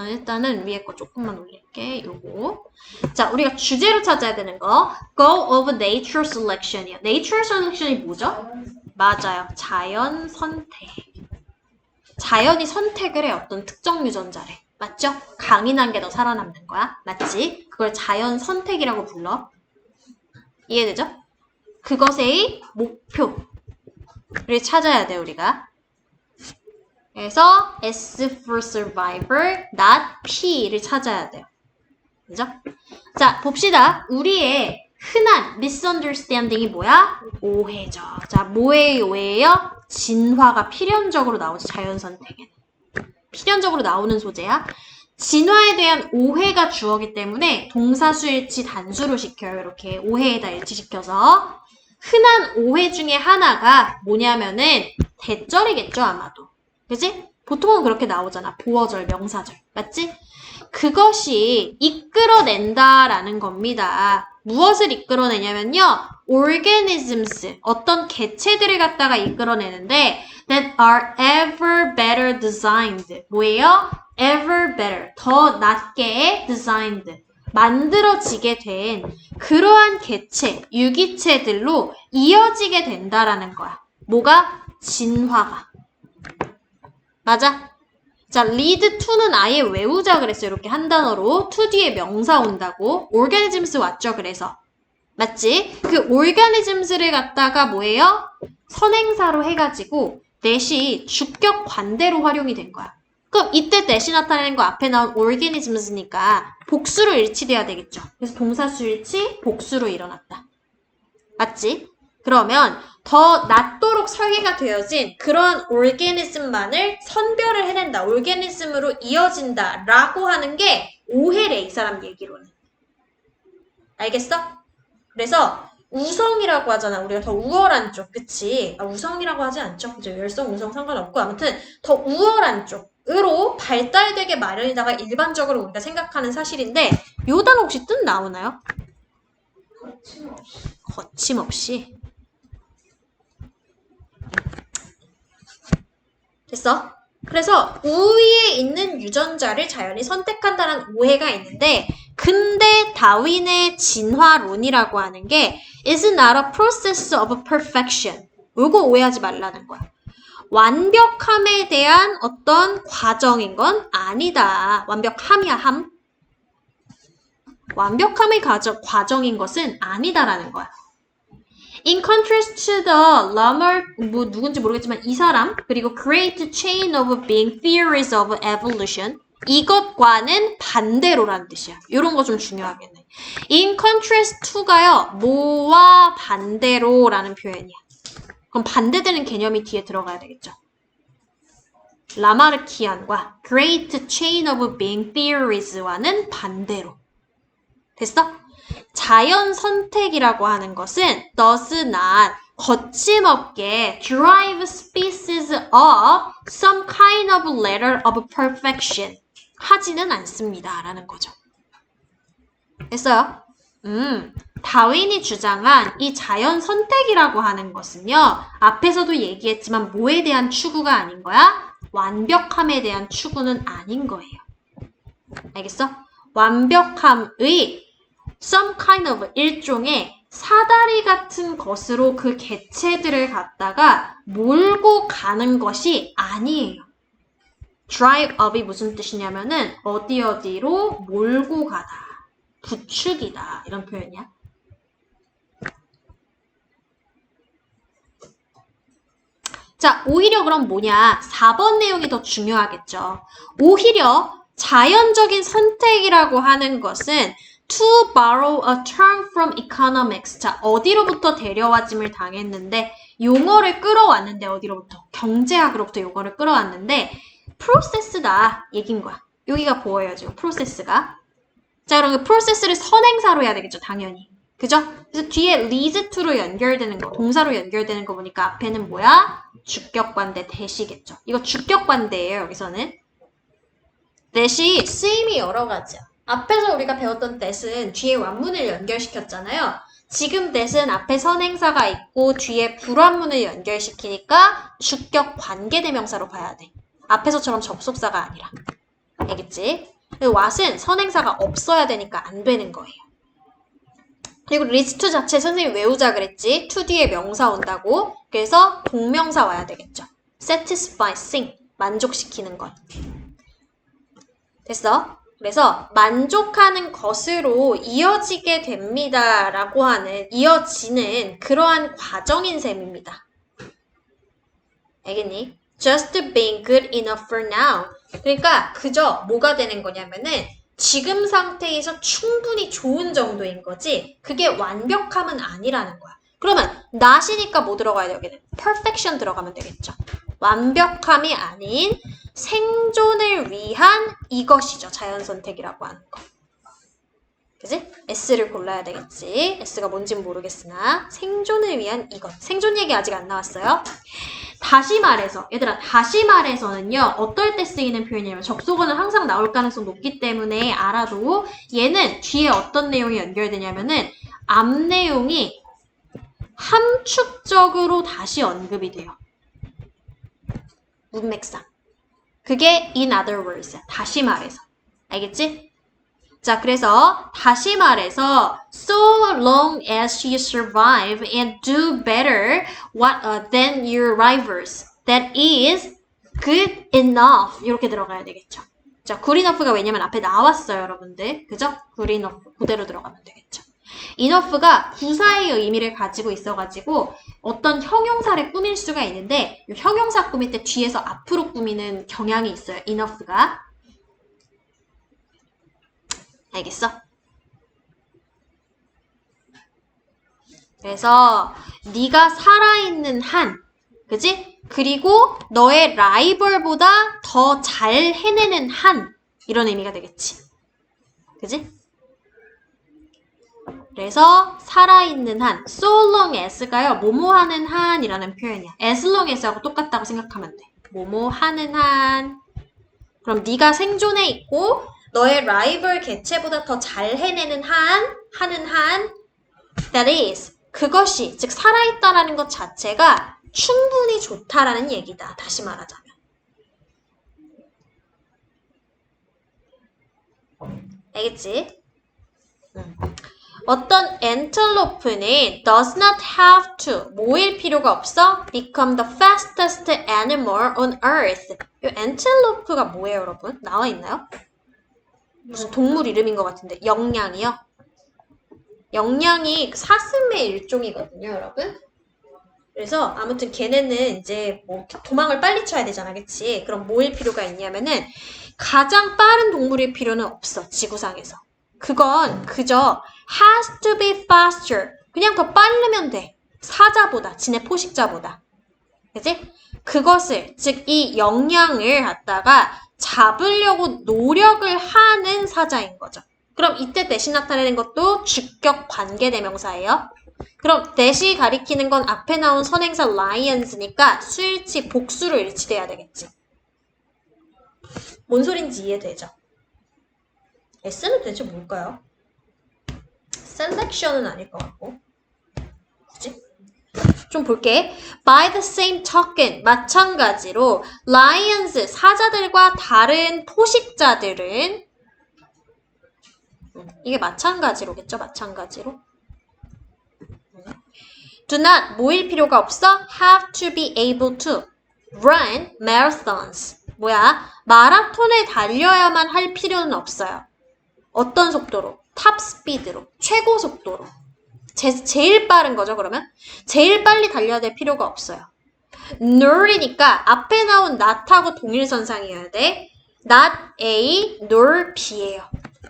일단은 위에 거 조금만 올릴게. 요거. 자, 우리가 주제로 찾아야 되는 거. Goal of nature selection이요. nature selection이 뭐죠? 맞아요. 자연 선택. 자연이 선택을 해. 어떤 특정 유전자를. 맞죠? 강인한 게 더 살아남는 거야. 맞지? 그걸 자연 선택이라고 불러. 이해되죠? 그것의 목표를 찾아야 돼, 우리가. 그래서 S for survivor, not P를 찾아야 돼요. 그죠? 자, 봅시다. 우리의 흔한 misunderstanding이 뭐야? 오해죠. 자, 뭐의 오해예요? 진화가 필연적으로 나오죠, 자연 선택에는. 필연적으로 나오는 소재야. 진화에 대한 오해가 주어기 때문에 동사수 일치 단수로 시켜요. 이렇게 오해에다 일치시켜서. 흔한 오해 중에 하나가 뭐냐면은 대절이겠죠, 아마도. 그지? 보통은 그렇게 나오잖아. 보어절, 명사절. 맞지? 그것이 이끌어낸다라는 겁니다. 무엇을 이끌어내냐면요. organisms, 어떤 개체들을 갖다가 이끌어내는데 that are ever better designed. 뭐예요? ever better, 더 낫게 designed. 만들어지게 된 그러한 개체, 유기체들로 이어지게 된다라는 거야. 뭐가? 진화가. 맞아? 자, lead to는 아예 외우자 그랬어요. 이렇게 한 단어로. to 뒤에 명사 온다고. organisms 왔죠, 그래서. 맞지? 그 organisms를 갖다가 뭐예요? 선행사로 해가지고 that이 주격 관대로 활용이 된 거야. 그럼 이때 that이 나타내는 거 앞에 나온 organisms니까 복수로 일치돼야 되겠죠. 그래서 동사수 일치, 복수로 일어났다. 맞지? 그러면 더 낫도록 설계가 되어진 그런 오르게니즘만을 선별을 해낸다. 오르게니즘으로 이어진다. 라고 하는 게 오해래, 이 사람 얘기로는. 알겠어? 그래서 우성이라고 하잖아. 우리가 더 우월한 쪽, 그치? 우성이라고 하지 않죠. 그죠? 열성, 우성 상관없고 아무튼 더 우월한 쪽으로 발달되게 마련이다가 일반적으로 우리가 생각하는 사실인데 요 단어 혹시 뜻 나오나요? 거침없이. 거침없이. 됐어? 그래서 우위에 있는 유전자를 자연히 선택한다는 오해가 있는데 근데 다윈의 진화론이라고 하는 게 is not a process of perfection. 이거 오해하지 말라는 거야. 완벽함에 대한 어떤 과정인 건 아니다. 완벽함이야, 함. 완벽함의 과정인 것은 아니다라는 거야. In contrast to the Lamarck, 뭐 누군지 모르겠지만 이 사람, 그리고 great chain of being theories of evolution, 이것과는 반대로라는 뜻이야. 이런 거 좀 중요하겠네. In contrast to가요, 뭐와 반대로라는 표현이야. 그럼 반대되는 개념이 뒤에 들어가야 되겠죠. 라마르키안과 great chain of being theories와는 반대로. 됐어? 자연 선택이라고 하는 것은 does not 거침없게 drive species of some kind of ladder of perfection 하지는 않습니다. 라는 거죠. 됐어요? 다윈이 주장한 이 자연 선택이라고 하는 것은요. 앞에서도 얘기했지만 뭐에 대한 추구가 아닌 거야? 완벽함에 대한 추구는 아닌 거예요. 알겠어? 완벽함의 some kind of 일종의 사다리 같은 것으로 그 개체들을 갖다가 몰고 가는 것이 아니에요. drive up이 무슨 뜻이냐면은 어디로 몰고 가다, 부축이다 이런 표현이야. 자, 오히려 그럼 뭐냐? 4번 내용이 더 중요하겠죠. 오히려 자연적인 선택이라고 하는 것은 to borrow a term from economics. 자, 어디로부터 데려와짐을 당했는데 용어를 끌어왔는데 어디로부터? 경제학으로부터 용어를 끌어왔는데 프로세스다 얘긴 거야. 여기가 보여요, 지금 프로세스가. 자, 그럼 그 프로세스를 선행사로 해야 되겠죠, 당연히. 그죠? 그래서 뒤에 leads to로 연결되는 거, 동사로 연결되는 거 보니까 앞에는 뭐야? 주격관대 대시겠죠. 이거 주격관대예요, 여기서는. 대시 쓰임이 여러 가지야. 앞에서 우리가 배웠던 that은 뒤에 완문을 연결시켰잖아요. 지금 that은 앞에 선행사가 있고 뒤에 불완문을 연결시키니까 주격 관계대명사로 봐야 돼. 앞에서처럼 접속사가 아니라. 알겠지? what은 선행사가 없어야 되니까 안 되는 거예요. 그리고 leads to 자체 선생님이 외우자 그랬지. to 뒤에 명사 온다고. 그래서 동명사 와야 되겠죠. satisfy, sing. 만족시키는 것. 됐어? 그래서 만족하는 것으로 이어지게 됩니다. 라고 하는, 이어지는 그러한 과정인 셈입니다. 알겠니? Just being good enough for now. 그러니까 그저 뭐가 되는 거냐면은 지금 상태에서 충분히 좋은 정도인 거지 그게 완벽함은 아니라는 거야. 그러면 not이니까 뭐 들어가야 돼? 여기는 perfection 들어가면 되겠죠. 완벽함이 아닌 생존을 위한 이것이죠. 자연선택이라고 하는 거. 그지? S를 골라야 되겠지. S가 뭔진 모르겠으나 생존을 위한 이것. 생존 얘기 아직 안 나왔어요. 다시 말해서 얘들아 다시 말해서는요. 어떨 때 쓰이는 표현이냐면 접속어는 항상 나올 가능성 높기 때문에 알아도 얘는 뒤에 어떤 내용이 연결되냐면은 앞 내용이 함축적으로 다시 언급이 돼요. 문맥상. 그게 in other words. 다시 말해서. 알겠지? 자, 그래서 다시 말해서 so long as you survive and do better than your rivals. That is good enough. 이렇게 들어가야 되겠죠. 자, good enough가 왜냐면 앞에 나왔어요, 여러분들. 그죠? good enough 그대로 들어가면 되겠죠. enough가 부사의 의미를 가지고 있어가지고 어떤 형용사를 꾸밀 수가 있는데 이 형용사 꾸밀 때 뒤에서 앞으로 꾸미는 경향이 있어요. enough가. 알겠어? 그래서 네가 살아있는 한, 그지? 그리고 너의 라이벌보다 더 잘 해내는 한, 이런 의미가 되겠지. 그지? 그래서 살아있는 한, so long as가요. 뭐뭐 하는 한이라는 표현이야. as long as하고 똑같다고 생각하면 돼. 뭐뭐 하는 한. 그럼 네가 생존해 있고 너의 라이벌 개체보다 더 잘 해내는 한, 하는 한, that is, 그것이, 즉 살아있다라는 것 자체가 충분히 좋다라는 얘기다. 다시 말하자면. 알겠지? 어떤 엔텔로프는 does not have to, 뭐일 필요가 없어? become the fastest animal on earth. 이 엔텔로프가 뭐예요, 여러분? 나와 있나요? 무슨 동물 이름인 것 같은데. 영양이요? 영양이 사슴의 일종이거든요, 여러분. 그래서 아무튼 걔네는 이제 뭐 도망을 빨리 쳐야 되잖아, 그치? 그럼 뭐일 필요가 있냐면은 가장 빠른 동물일 필요는 없어, 지구상에서. 그건 그저 has to be faster. 그냥 더 빠르면 돼. 사자보다, 지네 포식자보다. 그치? 그것을, 즉 이 영양을 갖다가 잡으려고 노력을 하는 사자인 거죠. 그럼 이때 대신 나타내는 것도 주격 관계대명사예요. 그럼 대시 가리키는 건 앞에 나온 선행사 lions니까 수일치 복수로 일치돼야 되겠지. 뭔 소린지 이해되죠? S는 대체 뭘까요? selection은 아닐 것 같고. 그치? 좀 볼게. By the same token, 마찬가지로 lions, 사자들과 다른 포식자들은 이게 마찬가지로겠죠? 마찬가지로. Do not, 뭐일 필요가 없어? Have to be able to run marathons. 뭐야? 마라톤을 달려야만 할 필요는 없어요. 어떤 속도로? 탑 스피드로, 최고 속도로. 제일 빠른 거죠, 그러면? 제일 빨리 달려야 될 필요가 없어요. nor이니까 앞에 나온 not하고 동일선상이어야 돼. not A, nor B예요.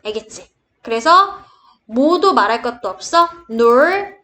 알겠지? 그래서 뭐도 말할 것도 없어. nor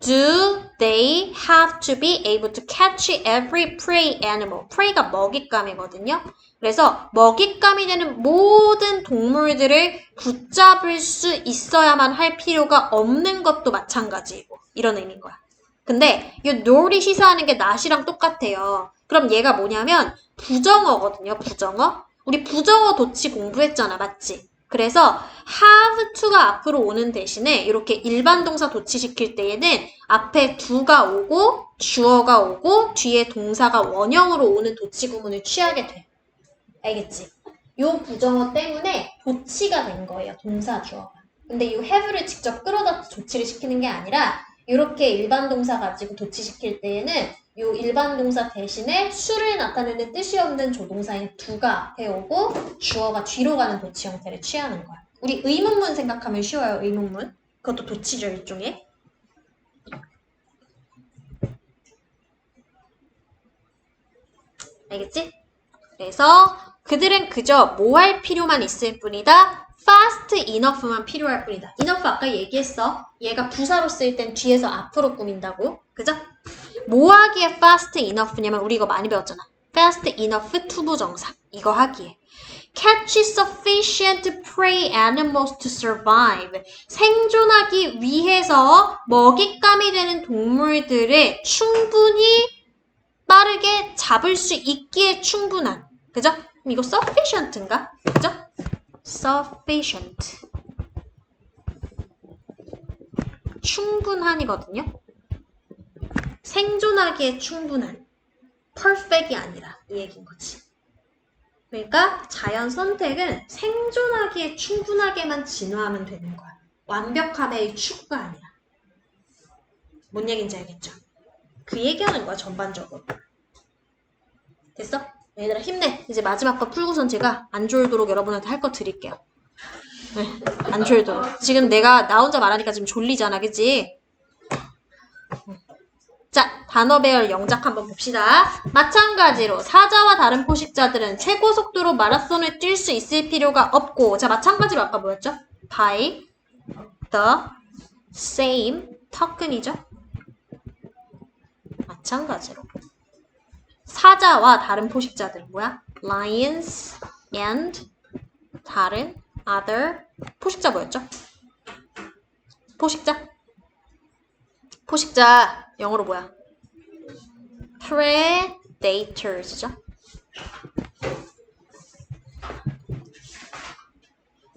do they have to be able to catch every prey animal. prey가 먹잇감이거든요. 그래서 먹잇감이 되는 모든 동물들을 붙잡을 수 있어야만 할 필요가 없는 것도 마찬가지이고 이런 의미인 거야. 근데 이 nor이 시사하는 게 not이랑 똑같아요. 그럼 얘가 뭐냐면 부정어거든요. 부정어. 우리 부정어 도치 공부했잖아. 맞지? 그래서 have to가 앞으로 오는 대신에 이렇게 일반 동사 도치시킬 때에는 앞에 do가 오고 주어가 오고 뒤에 동사가 원형으로 오는 도치 구문을 취하게 돼. 알겠지? 요 부정어 때문에 도치가 된 거예요. 동사 주어가. 근데 이 have를 직접 끌어다 도치를 시키는 게 아니라 이렇게 일반 동사 가지고 도치시킬 때에는 요 일반 동사 대신에 수를 나타내는 뜻이 없는 조동사인 do가 앞에 오고 주어가 뒤로 가는 도치 형태를 취하는 거야. 우리 의문문 생각하면 쉬워요. 의문문. 그것도 도치죠, 일종의. 알겠지? 그래서 그들은 그저 뭐 할 필요만 있을 뿐이다. fast enough만 필요할 뿐이다. enough 아까 얘기했어. 얘가 부사로 쓸 땐 뒤에서 앞으로 꾸민다고. 그죠? 뭐 하기에 fast enough냐면 우리 이거 많이 배웠잖아. fast enough 투부정사. 이거 하기에. catch sufficient prey animals to survive. 생존하기 위해서 먹잇감이 되는 동물들을 충분히 빠르게 잡을 수 있기에 충분한. 그죠? 그럼 이거 sufficient인가? 그죠? sufficient. 충분한이거든요. 생존하기에 충분한. perfect이 아니라 이 얘기인 거지. 그러니까 자연 선택은 생존하기에 충분하게만 진화하면 되는 거야. 완벽함의 추구가 아니라. 뭔 얘기인지 알겠죠? 그 얘기하는 거야, 전반적으로. 됐어? 얘들아 힘내. 이제 마지막 거 풀고선 제가 안 졸도록 여러분한테 할 거 드릴게요. 네, 안 졸도록. 지금 내가 나 혼자 말하니까 지금 졸리잖아, 그치? 자, 단어 배열 영작 한번 봅시다. 마찬가지로 사자와 다른 포식자들은 최고 속도로 마라톤을 뛸 수 있을 필요가 없고, 자, 마찬가지로 아까 뭐였죠? by the same token이죠? 마찬가지로 사자와 다른 포식자들은 뭐야? lions and 다른 other 포식자 뭐였죠? 포식자 영어로 뭐야? predators죠.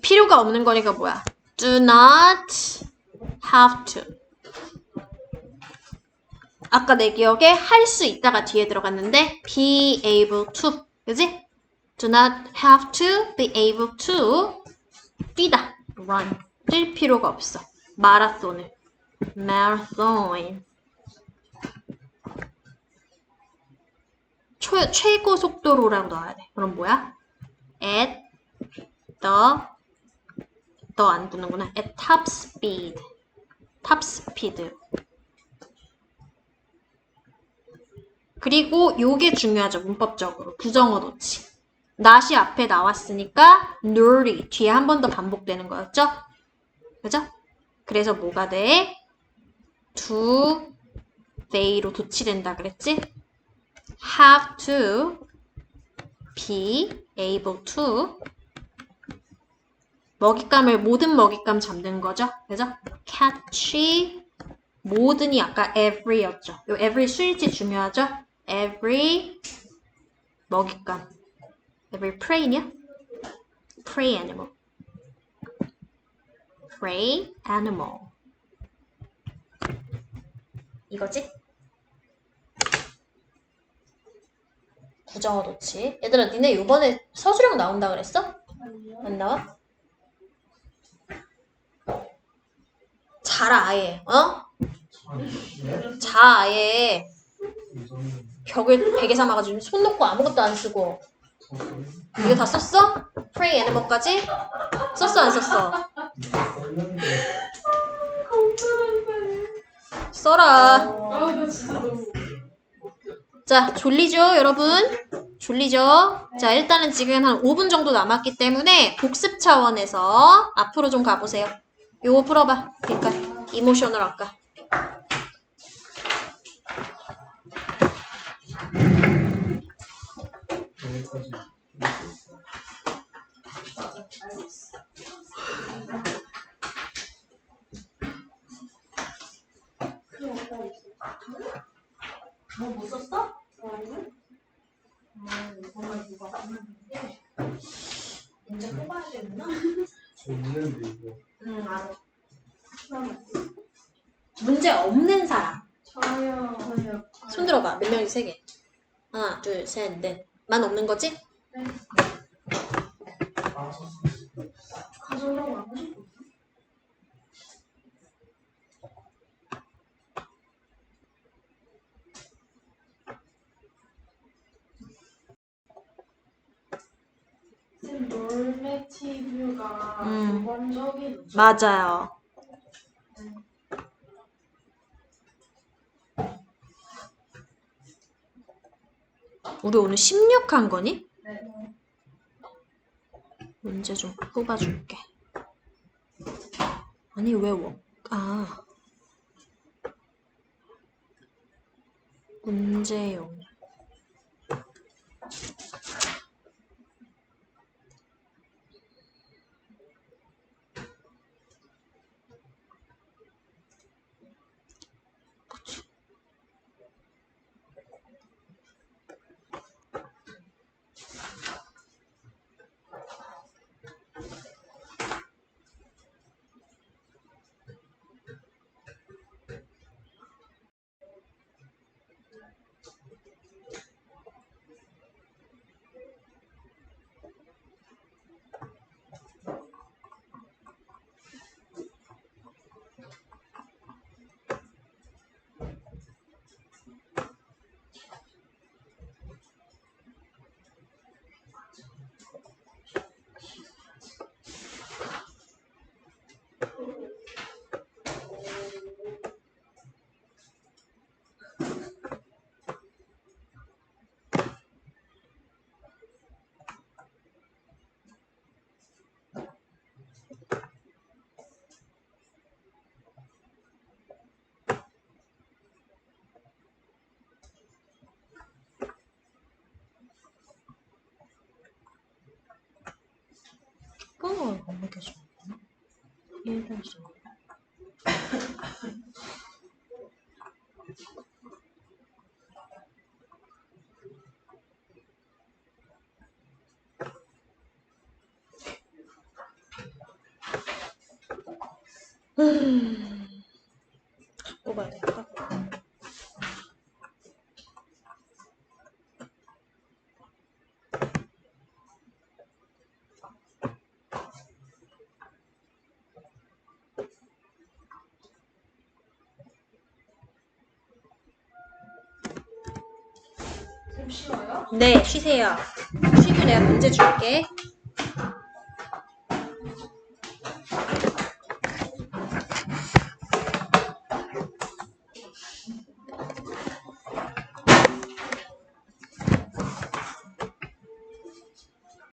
필요가 없는 거니까 뭐야? do not have to. 아까 내 기억에 할 수 있다가 뒤에 들어갔는데 be able to. 그지? do not have to be able to 뛰다. run. 뛸 필요가 없어. 마라톤을. marathon. 최고 속도로랑 넣어야 돼. 그럼 뭐야? at the 안 붙는구나. at top speed. top speed. 그리고 요게 중요하죠. 문법적으로. 부정어 놓지. not이 앞에 나왔으니까 nearly 뒤에 한 번 더 반복되는 거였죠? 그죠? 그래서 뭐가 돼? to they로 도치된다 그랬지? have to be able to 먹잇감을 모든 먹잇감 잡는 거죠. 그죠? catch 모든이 아까 every였죠. 요 every 수일치 중요하죠? every 먹잇감 every prey냐? prey animal prey animal 이거지? 부정어 도치. 얘들아 니네 요번에 서술형 나온다 그랬어? 아니요. 안 나와? 자라 아예 어? 자 아예 벽을 베개 삼아가지고 손 놓고 아무것도 안 쓰고 이거 다 썼어? 프레이 애니멀까지? 썼어 안 썼어? 써라. 아, 나 진짜 너무. 자 졸리죠 여러분? 졸리죠? 자 일단은 지금 한 5분 정도 남았기 때문에 복습 차원에서 앞으로 좀 가보세요. 요거 풀어봐. 그러니까 이모셔널 아까. 뭐 못 썼어? 아니요. 이거만 누가 봤는데. 이제 뽑아야 되구나. 있는데 이거 응, 알아. 문제 없는 사람. 저요. 손 들어봐. 몇 명이 세 개. 하나, 둘, 셋, 넷. 만 없는 거지? 네. 아 가져오라고 안 하셨고. 쌤, 놀매티브가 기본적인 맞아요. 우리 오늘 16 한 거니? 네. 문제 좀 뽑아줄게. 아니 왜 아 문제용. 10분을 넘게 줬나? 1분 줬나? 갖고 가야 될까? 쌤 쉬워요? 네, 쉬세요. 쉬면 내가 문제 줄게.